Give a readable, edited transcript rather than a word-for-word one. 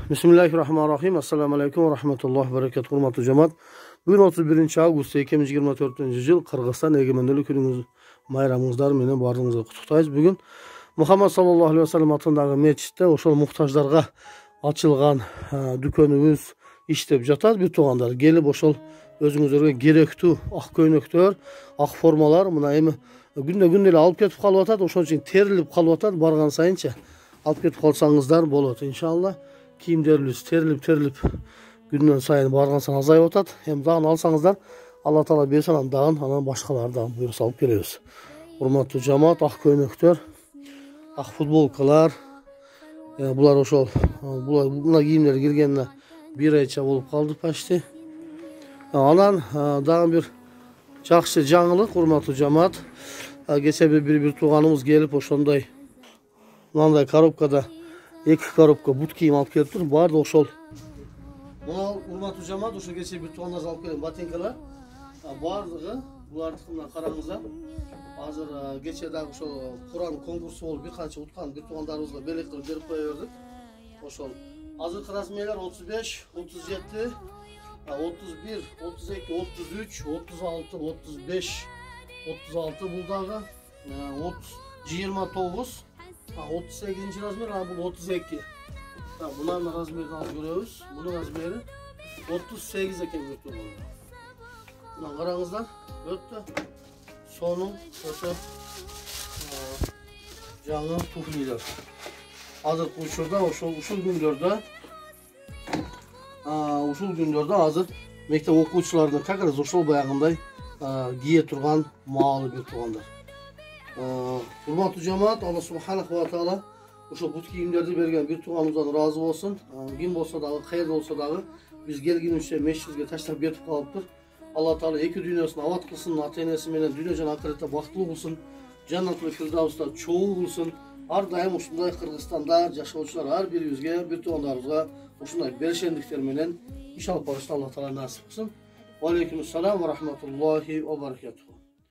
Bismillahirrahmanirrahim. Assalamu alaikum wa rahmatullahi wa barakatuh. Hurmatly cemaat. Bugün 31 avgust 2024 yıl Kırgızstan egemenlik günüңүz bayramыңыздар менен баарыңызга куттуктайбыз. Бүгүн Muhammed sallallahu aleyhi ve sellem атындагы мечитте ошол муктаждарга ачылган дүкөнүбүз иштеп жатат. Бир туугандар келип ошол өзүңүздөргө керектүү ак көйнөктөр, ак формалар мына эми күндө эле алып кетип калып атат. Ошон үчүн терилип калып атат. Барган сайынча алып кетип калсаңыздар болот иншалла. Кийимдерибиз терилип күндөн сайын барган сайын азайып атат. Эми дагы алсаңыздар, Алла Таала берсе анан башкаларды дагы буйруса алып келебиз. Урматтуу жамаат, ак көйнөктөр, ак футболкалар, булар ошол мына кийимдер киргенине бир айча болуп калды почти. Анан дагы бир жакшы жаңылык, урматтуу жамаат. Кече бир тууганыбыз келип ошондой мындай коробкада 2 коробка бут кийим алып келиптир. Баардыгы ошол. Мына урматтуу жамаат, ошо кече бир туугандарыбыз алып келген ботинкалар. Баардыгы булардыкына караңыздар. Азыр кече дагы ошол Куран конкурсу болуп бир канча уткан бир туугандарыбызга белек кылып берип кое бердик. Ошол азыркы размерлер 35, 37, 31, 32, 33, 36, 35, 36 бул дагы 29, 38 размер, бул 32. Bunların razmerini alıp görüyoruz. Bunun razmeri 38 eкен götürüyor. Buna karanızdan öttü. Sonun ötü жаңы тухниler. Hazır uçurda uşul günlerde hazır mektep okuwuchularyna kakraz ошол баягындай кие турган маалы бир туугандар. Урматтуу жамаат, Алла субханаху ва таала ошол бут кийимдерди берген бир тууганыбыздан ыраазы болсун. Ким болсо дагы, кайерде болсо дагы биз келгенибизче мешитибизге таштап кетип калыптыр. Алла Таала эки дүйнөсүн абад кылсын, ата-энеси менен дүйнө жана акыретте бактылуу кылсын, жаннатул фирдауста чогуу кылсын. Ар дайым ушундай Кыргызстанда жашоочулар ар бирибизге, бир туугандарыбызга ушундай берешендиктер менен иш алып барышты Алла Таала насип кылсын. Ва алейкум ассалам ва рахматуллахи ва баракатуху.